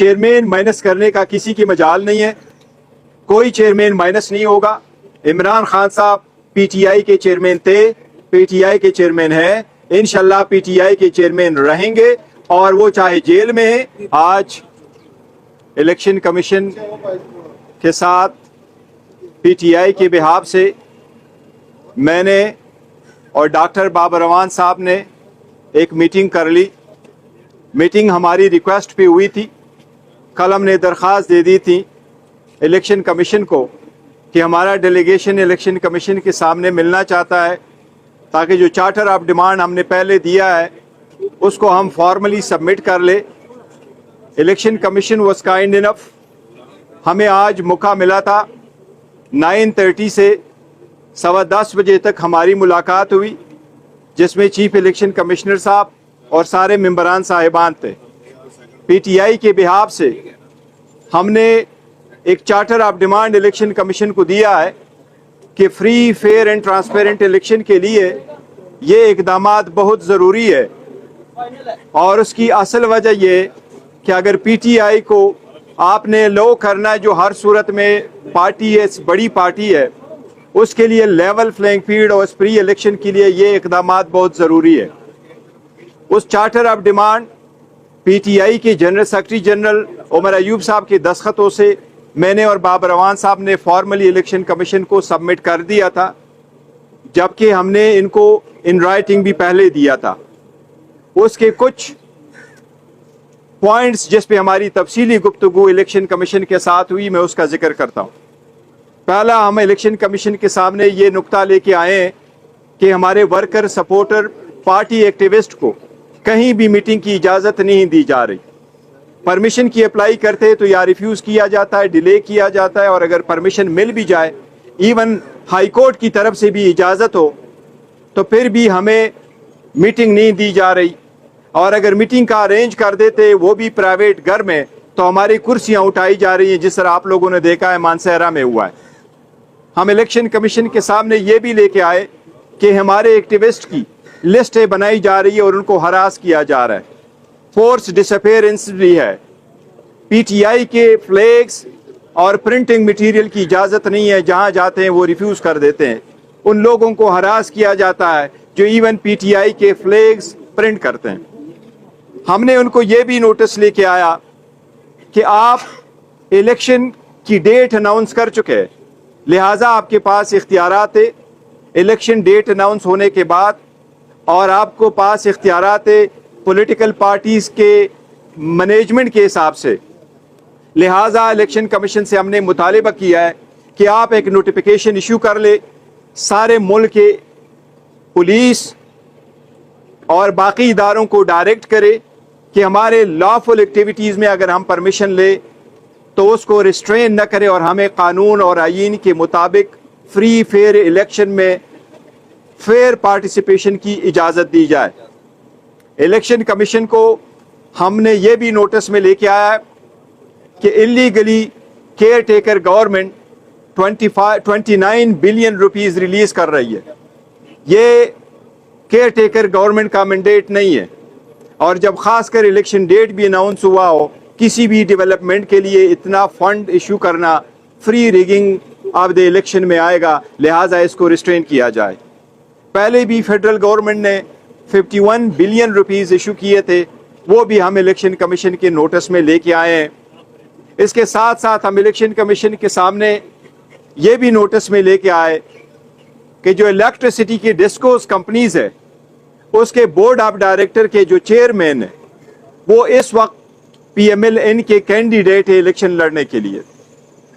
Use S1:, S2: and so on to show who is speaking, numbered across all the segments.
S1: Chairman minus करने का किसी की मजाल नहीं है, कोई चेयरमैन माइनस नहीं होगा। इमरान खान साहब पीटीआई के चेयरमैन थे, पीटीआई के चेयरमैन है, इंशाल्लाह पीटीआई के चेयरमैन रहेंगे, और वो चाहे जेल में है। आज इलेक्शन कमीशन के साथ पीटीआई के बिहाफ से मैंने और डॉक्टर बाबर रमान साहब ने एक मीटिंग कर ली। मीटिंग हमारी रिक्वेस्ट पे हुई थी। कल हमने दरख्वास्त दे दी थी इलेक्शन कमीशन को कि हमारा डेलीगेशन इलेक्शन कमीशन के सामने मिलना चाहता है, ताकि जो चार्टर ऑफ डिमांड हमने पहले दिया है उसको हम फॉर्मली सबमिट कर ले। Election commission was kind enough, हमें आज मौका मिला था। 9:30 से 10:15 बजे तक हमारी मुलाकात हुई, जिसमें चीफ इलेक्शन कमिश्नर साहब और सारे मेंबरान साहिबान थे। पीटीआई के बिहाफ से हमने एक charter of demand election commission को दिया है कि free, fair and transparent election के लिए ये इकदामात बहुत ज़रूरी है। और उसकी असल वजह ये कि अगर पीटीआई को आपने लो करना है, जो हर सूरत में पार्टी है, बड़ी पार्टी है, उसके लिए लेवल प्लेइंग फील्ड और फ्री इलेक्शन के लिए ये इकदामात बहुत ज़रूरी है। उस चार्टर ऑफ डिमांड पीटीआई के general secretary general Umar Ayub साहब के दस्तखतों से मैंने और बाबर रमान साहब ने फॉर्मली इलेक्शन कमीशन को सबमिट कर दिया था, जबकि हमने इनको इन राइटिंग भी पहले दिया था। उसके कुछ पॉइंट्स जिस पे हमारी तफसीली गुफ्तगू इलेक्शन कमीशन के साथ हुई, मैं उसका जिक्र करता हूँ। पहला, हम इलेक्शन कमीशन के सामने ये नुक्ता लेके आए हैं कि हमारे वर्कर, सपोर्टर, पार्टी एक्टिविस्ट को कहीं भी मीटिंग की इजाज़त नहीं दी जा रही। परमिशन की अप्लाई करते हैं तो या रिफ्यूज़ किया जाता है, डिले किया जाता है, और अगर परमिशन मिल भी जाए, इवन हाई कोर्ट की तरफ से भी इजाज़त हो, तो फिर भी हमें मीटिंग नहीं दी जा रही। और अगर मीटिंग का अरेंज कर देते, वो भी प्राइवेट घर में, तो हमारी कुर्सियां उठाई जा रही हैं, जिस तरह आप लोगों ने देखा है मानसहरा में हुआ है। हम इलेक्शन कमीशन के सामने ये भी लेके आए कि हमारे एक्टिविस्ट की लिस्टें बनाई जा रही है और उनको हरास किया जा रहा है। फोर्स डिसअपेयरेंस भी है। पीटीआई के फ्लैग्स और प्रिंटिंग मटेरियल की इजाज़त नहीं है, जहां जाते हैं वो रिफ्यूज़ कर देते हैं। उन लोगों को हरास किया जाता है जो इवन पीटीआई के फ्लैग्स प्रिंट करते हैं। हमने उनको ये भी नोटिस लेके आया कि आप इलेक्शन की डेट अनाउंस कर चुके हैं, लिहाजा आपके पास इख्तियारात है इलेक्शन डेट अनाउंस होने के बाद, और आपको पास इख्तियारात है पॉलिटिकल पार्टीज के मैनेजमेंट के हिसाब से। लिहाजा इलेक्शन कमीशन से हमने मुतालिबा किया है कि आप एक नोटिफिकेशन इशू कर ले, सारे मुल्क के पुलिस और बाकी इदारों को डायरेक्ट करे कि हमारे लॉफुल एक्टिविटीज़ में अगर हम परमिशन ले तो उसको रिस्ट्रेन न करे, और हमें कानून और आईन के मुताबिक फ्री फेयर इलेक्शन में फेयर पार्टिसिपेशन की इजाज़त दी जाए। इलेक्शन कमीशन को हमने ये भी नोटिस में लेके आया कि illegally care taker government 29 billion rupees release कर रही है। ये केयर टेकर गवर्नमेंट का मैंडेट नहीं है, और जब खासकर इलेक्शन डेट भी अनाउंस हुआ हो, किसी भी डेवलपमेंट के लिए इतना फंड इशू करना free rigging of the election में आएगा, लिहाजा इसको रिस्ट्रेन किया जाए। पहले भी फेडरल गवर्नमेंट ने 51 बिलियन रुपीस इशू किए थे, वो भी हम इलेक्शन कमीशन के नोटिस में लेके आए हैं। इसके साथ साथ हम इलेक्शन कमीशन के सामने ये भी नोटिस में लेके आए कि जो इलेक्ट्रिसिटी की डिस्कोस कंपनीज है, उसके बोर्ड ऑफ डायरेक्टर के जो चेयरमैन है, वो इस वक्त PMLN के कैंडिडेट है इलेक्शन लड़ने के लिए,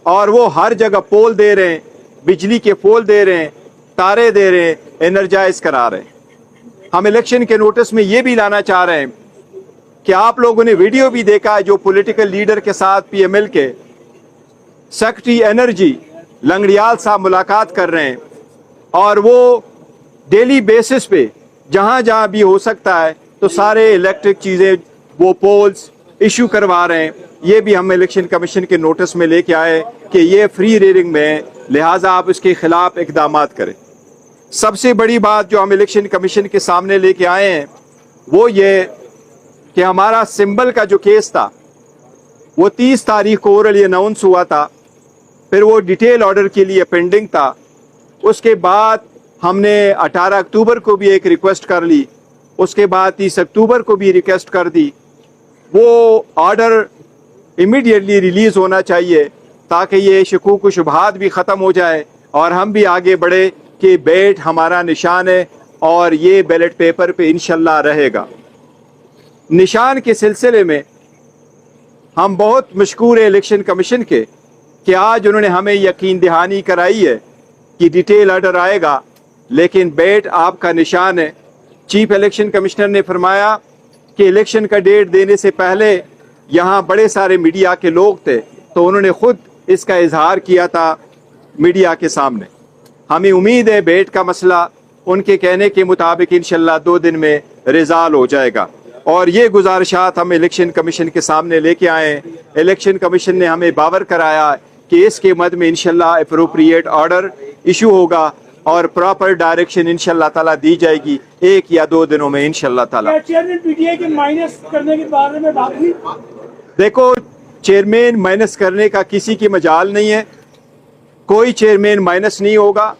S1: और वो हर जगह पोल दे रहे हैं, बिजली के पोल दे रहे हैं, तारे दे रहे हैं, एनर्जाइज करा रहे हैं। हम इलेक्शन के नोटिस में ये भी लाना चाह रहे हैं कि आप लोगों ने वीडियो भी देखा है, जो पॉलिटिकल लीडर के साथ PML के सेक्रेटरी एनर्जी लंगड़ियाल साहब मुलाकात कर रहे हैं, और वो डेली बेसिस पे जहां जहां भी हो सकता है तो सारे इलेक्ट्रिक चीज़ें वो पोल्स इशू करवा रहे हैं। ये भी हम इलेक्शन कमीशन के नोटिस में लेके आए कि ये फ्री रीडिंग में है, लिहाजा आप इसके खिलाफ इकदाम करें। सबसे बड़ी बात जो हम इलेक्शन कमीशन के सामने लेके आए हैं वो ये कि हमारा सिंबल का जो केस था, वो 30 तारीख को ओरली अनाउंस हुआ था, फिर वो डिटेल ऑर्डर के लिए पेंडिंग था। उसके बाद हमने 18 अक्टूबर को भी एक रिक्वेस्ट कर ली, उसके बाद 30 अक्टूबर को भी रिक्वेस्ट कर दी। वो ऑर्डर इमीडिएटली रिलीज़ होना चाहिए ताकि ये शकूक व शुबहात भी ख़त्म हो जाए और हम भी आगे बढ़े कि बैट हमारा निशान है और ये बैलेट पेपर पे इंशाल्लाह रहेगा। निशान के सिलसिले में हम बहुत मशकूर हैं इलेक्शन कमीशन के कि आज उन्होंने हमें यकीन दहानी कराई है कि डिटेल ऑर्डर आएगा, लेकिन बैट आपका निशान है। चीफ इलेक्शन कमिश्नर ने फरमाया कि इलेक्शन का डेट देने से पहले यहाँ बड़े सारे मीडिया के लोग थे, तो उन्होंने खुद इसका इजहार किया था मीडिया के सामने। हमें उम्मीद है बैट का मसला उनके कहने के मुताबिक इंशाल्लाह 2 दिन में रिजॉल्व हो जाएगा। और ये गुजारिशात हम इलेक्शन कमीशन के सामने लेके आए। इलेक्शन कमीशन ने हमें बावर कराया कि इसके मद में इंशाल्लाह अप्रोप्रिएट ऑर्डर इशू होगा और प्रॉपर डायरेक्शन इंशाल्लाह ताला दी जाएगी 1 या 2 दिनों में इंशाल्लाह ताला।
S2: चेयरमैन पीटीआई के माइनस करने के बारे में बात हुई?
S1: देखो, चेयरमैन माइनस करने का किसी की मजाल नहीं है, कोई चेयरमैन माइनस नहीं होगा।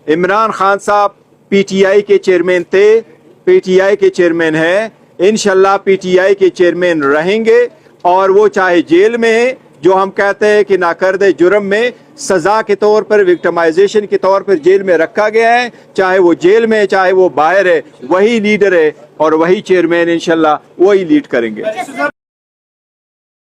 S1: इमरान खान साहब पीटीआई के चेयरमैन थे, पीटीआई के चेयरमैन है, इंशाल्लाह पीटीआई के चेयरमैन रहेंगे। और वो चाहे जेल में है, जो हम कहते हैं कि नाकर्दे जुर्म में सजा के तौर पर, विक्टिमाइजेशन के तौर पर जेल में रखा गया है, चाहे वो जेल में है चाहे वो बाहर है, वही लीडर है और वही चेयरमैन इंशाल्लाह वही लीड करेंगे।